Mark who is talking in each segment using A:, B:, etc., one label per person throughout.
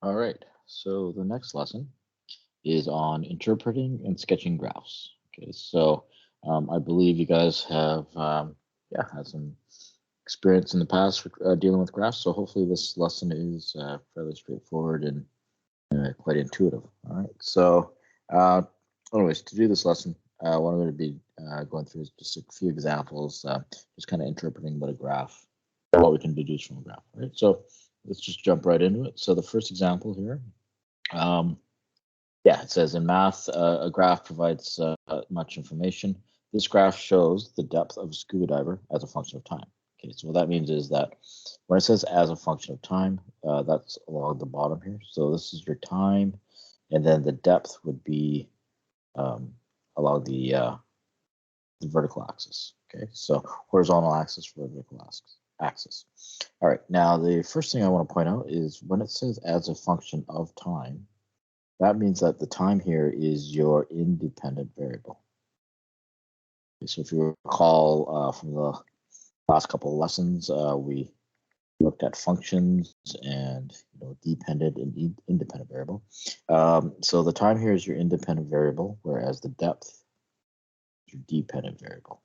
A: All right, so the next lesson is on interpreting and sketching graphs. Okay, so I believe you guys have had some experience in the past with, dealing with graphs. So hopefully this lesson is fairly straightforward and quite intuitive. All right, so uh, anyways, to do this lesson, what I'm going to be going through is just a few examples, just kind of interpreting what a graph, what we can deduce from a graph. Right, so let's just jump right into it. So the first example here. Um, yeah, it says in math, a graph provides much information. This graph shows the depth of a scuba diver as a function of time. Okay, so what that means is that when it says as a function of time, that's along the bottom here. So this is your time, and then the depth would be um, along the vertical axis. Okay, so horizontal axis, vertical axis. All right, now the first thing I want to point out is when it says as a function of time, that means that the time here is your independent variable. Okay, so if you recall from the last couple of lessons, we looked at functions and dependent and independent variable. So the time here is your independent variable, whereas the depth is your dependent variable.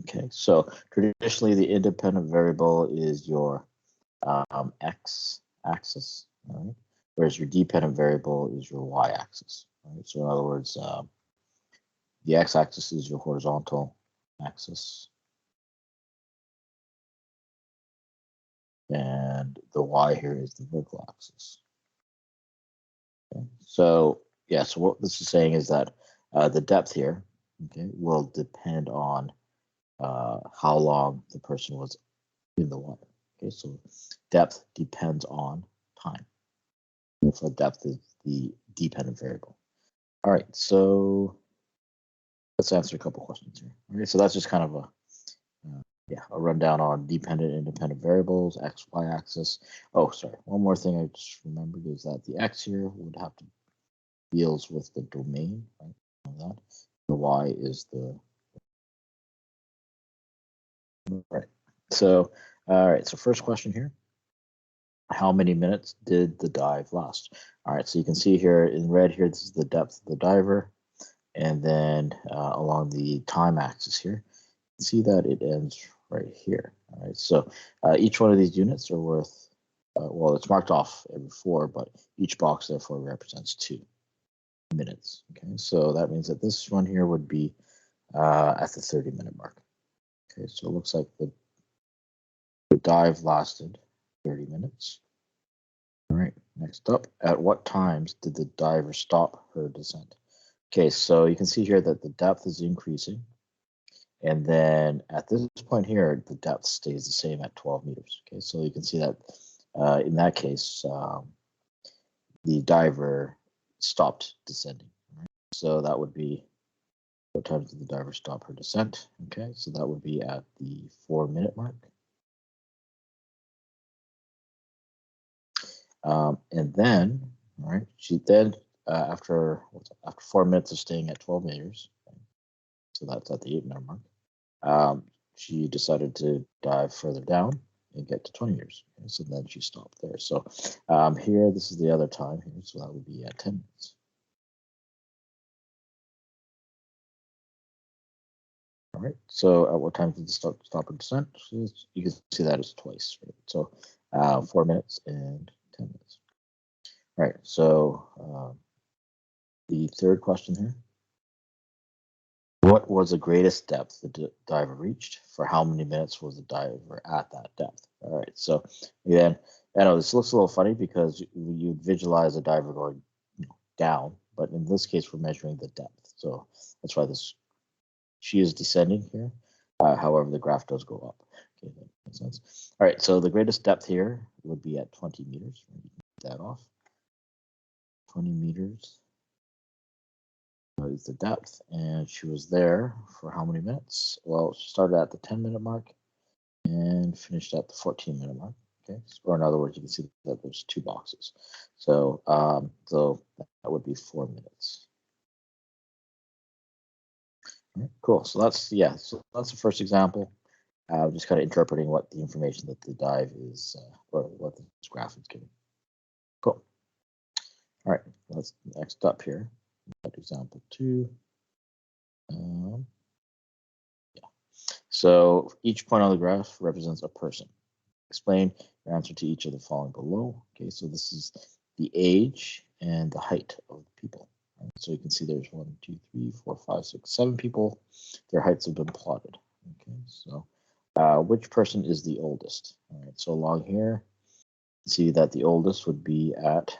A: Okay, so traditionally the independent variable is your x axis, right? Whereas your dependent variable is your y axis. Right? So in other words, the x axis is your horizontal axis, and the y here is the vertical axis. Okay? So yeah, so what this is saying is that the depth here, okay, will depend on how long the person was in the water. Okay, so depth depends on time. Therefore, depth is the dependent variable. All right, so let's answer a couple questions here. Okay, so that's just kind of a rundown on dependent, independent variables, x, y axis. Oh, sorry. One more thing I just remembered is that the x here would have to deals with the domain, right? That the y is the right. So, all right. So first question here: how many minutes did the dive last? All right. So you can see here in red here, this is the depth of the diver, and then along the time axis here, you can see that it ends right here. All right. So each one of these units are worth well, it's marked off every 4, but each box therefore represents 2 minutes. Okay, so that means that this one here would be at the 30-minute mark. Okay, so it looks like the dive lasted 30 minutes. All right, next up, at what times did the diver stop her descent? Okay, so you can see here that the depth is increasing. And then at this point here, the depth stays the same at 12 meters. Okay, so you can see that in that case, the diver stopped descending. Right? So that would be what times did the diver stop her descent? Okay, so that would be at the 4-minute mark. And then, all right, she then after 4 minutes of staying at 12 meters, okay, so that's at the 8-minute mark. She decided to dive further down and get to 20 meters. Okay, so then she stopped there. So here, this is the other time here, so that would be at 10 minutes. All right. So at what time did the stop and descent? You can see that as twice. Right? So 4 minutes and 10 minutes. All right. So the third question here. What was the greatest depth the diver reached? For how many minutes was the diver at that depth? All right. So again, I know this looks a little funny because you visualize a diver going down, but in this case, we're measuring the depth. So that's why she is descending here. However, the graph does go up. Okay, that makes sense. All right, so the greatest depth here would be at 20 meters. Get that off. 20 meters is the depth, and she was there for how many minutes? Well, she started at the 10-minute mark and finished at the 14-minute mark. Okay, or in other words, you can see that there's 2 boxes. So, so that would be 4 minutes. All right, cool. So that's the first example. just kind of interpreting what the information that the dive is, or what this graph is giving. Cool. All right, let's next up here. Example 2. Yeah. So each point on the graph represents a person. Explain your answer to each of the following below. Okay, so this is the age and the height of people. Right? So you can see there's 1, 2, 3, 4, 5, 6, 7 people. Their heights have been plotted. Okay, so which person is the oldest? All right, so along here, see that the oldest would be at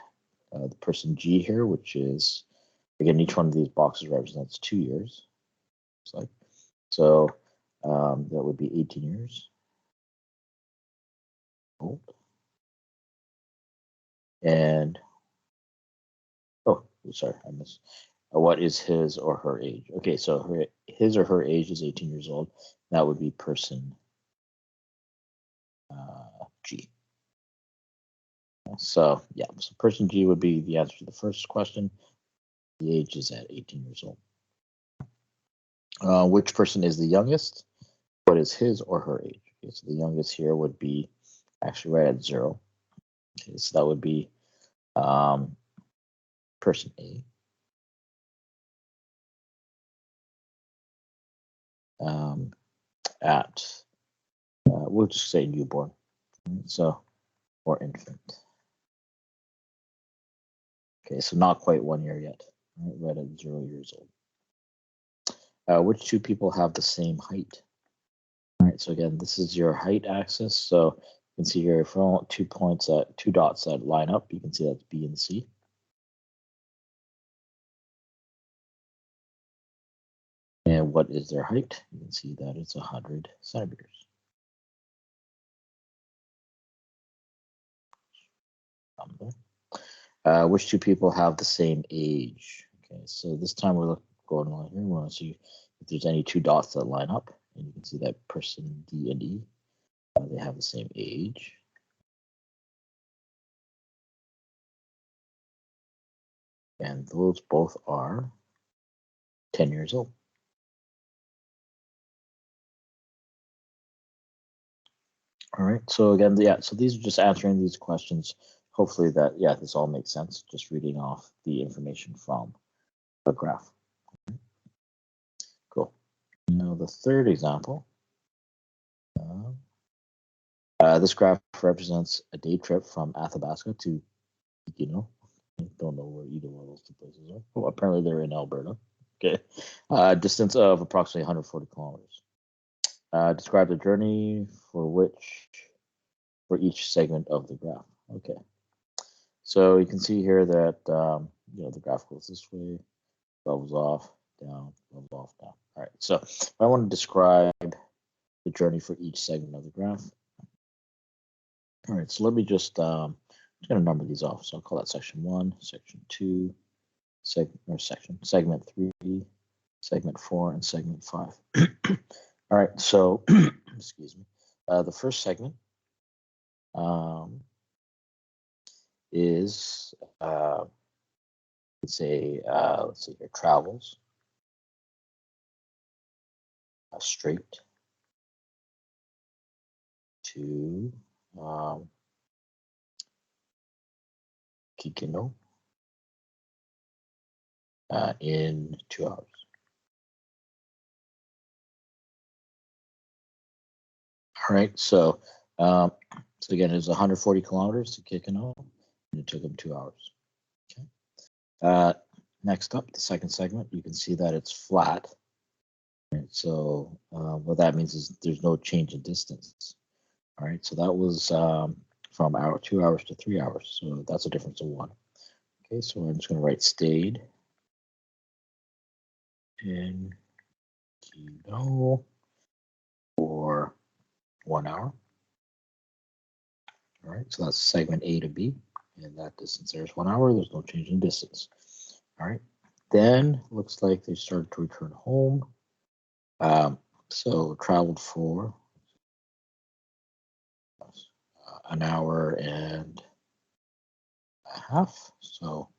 A: the person G here, which is, again, each one of these boxes represents 2 years. Looks like. So that would be 18 years old. And, oh, sorry, I missed. What is his or her age? Okay, so his or her age is 18 years old. That would be person G. So yeah, so person G would be the answer to the first question. The age is at 18 years old. Which person is the youngest? What is his or her age? Okay, so the youngest here would be actually right at 0. Okay, so that would be person A. At we'll just say newborn, so, or infant. Okay, so not quite 1 year yet, right at 0 years old. Which two people have the same height? All right, so again, this is your height axis. So you can see here from 2 points at 2 dots that line up. You can see that's B and C. And what is their height? You can see that it's 100 centimeters. Which two people have the same age? Okay, so this time we're going along here. We want to see if there's any 2 dots that line up, and you can see that person D and E, they have the same age. And those both are 10 years old. All right, so again, yeah, so these are just answering these questions. Hopefully that, yeah, this all makes sense, just reading off the information from the graph. Cool. Now the third example, this graph represents a day trip from Athabasca to Iquino. I don't know where either one of those 2 places are. Oh, apparently they're in Alberta. Okay, distance of approximately 140 kilometers. Describe the journey for each segment of the graph. Okay, so you can see here that the graph goes this way, levels off, down, levels off, down. All right, so if I want to describe the journey for each segment of the graph. All right, so let me just I'm just going to number these off. So I'll call that section 1, section 2, segment 3, segment 4, and segment 5. All right, so excuse me. The first segment is let's see here, travels straight to Kikino in 2 hours. All right, so again, it's 140 kilometers to Kikino, and it took them 2 hours. Okay. Next up, the second segment, you can see that it's flat. Right, so what that means is there's no change in distance. All right, so that was from 2 hours to 3 hours. So that's a difference of 1. Okay, so I'm just going to write stayed in Kino for 1 hour. All right, so that's segment A to B, and that distance there is 1 hour. There's no change in distance. All right, then looks like they started to return home. So traveled for an hour and a half. So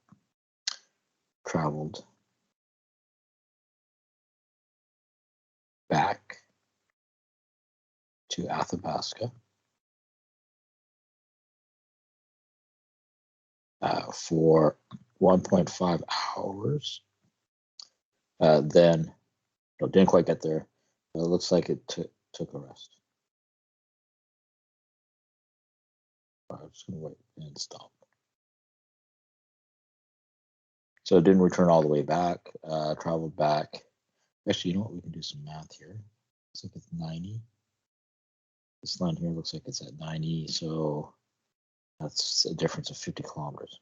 A: traveled back to Athabasca for 1.5 hours. Then, didn't quite get there. It looks like it took a rest. I'm just going to wait and stop. So it didn't return all the way back, traveled back. Actually, you know what? We can do some math here. Looks like it's 90. This line here looks like it's at 90, so that's a difference of 50 kilometers.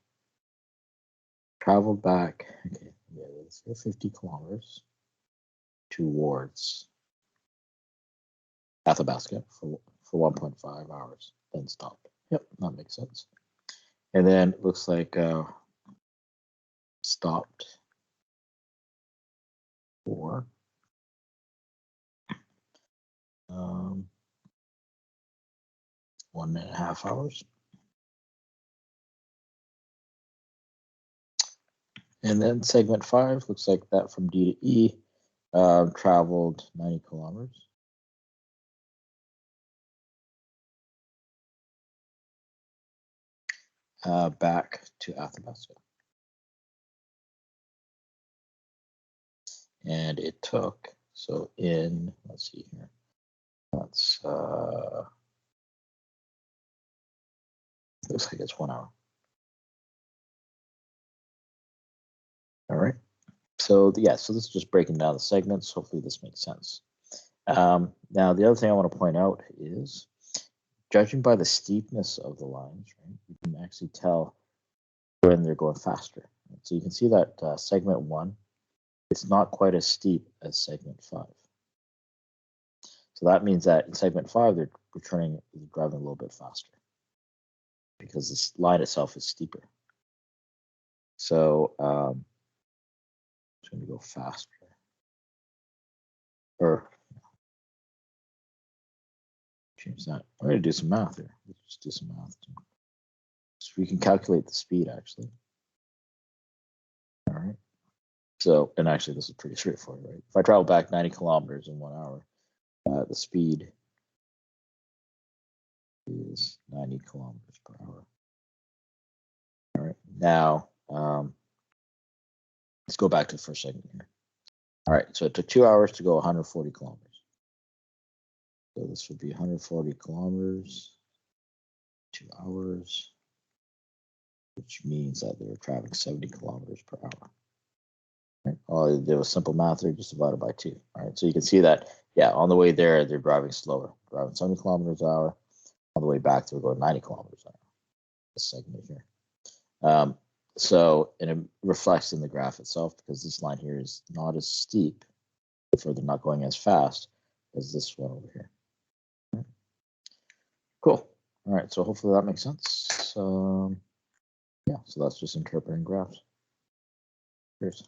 A: Traveled back, okay, yeah, let's go 50 kilometers towards Athabasca for 1.5 hours, then stopped. Yep, that makes sense. And then it looks like stopped for 1.5 hours. And then segment 5 looks like that from D to E traveled 90 kilometers. Back to Athabasca. And it took, so in, let's see here, that's, looks like it's 1 hour. All right. So yeah, so this is just breaking down the segments. Hopefully this makes sense. Now, the other thing I want to point out is, judging by the steepness of the lines, right, you can actually tell when they're going faster. Right? So you can see that segment 1, it's not quite as steep as segment 5. So that means that in segment 5, they're driving a little bit faster because this line itself is steeper. So it's going to go faster. Or change that. I'm going to do some math here. Let's just do some math. So we can calculate the speed actually. All right. So, and actually this is pretty straightforward, right? If I travel back 90 kilometers in 1 hour, the speed is 90 kilometers per hour. All right. Now, let's go back to the first segment here. All right. So it took 2 hours to go 140 kilometers. So this would be 140 kilometers, 2 hours, which means that they were traveling 70 kilometers per hour. Right? All they did was simple math there, just divided by 2. All right, so you can see that, yeah, on the way there, they're driving slower, driving 70 kilometers an hour. On the way back, they're going 90 kilometers an hour. This segment here. And it reflects in the graph itself because this line here is not as steep, therefore they're not going as fast as this one over here. Right. Cool. All right, so hopefully that makes sense. Yeah, so that's just interpreting graphs. Cheers.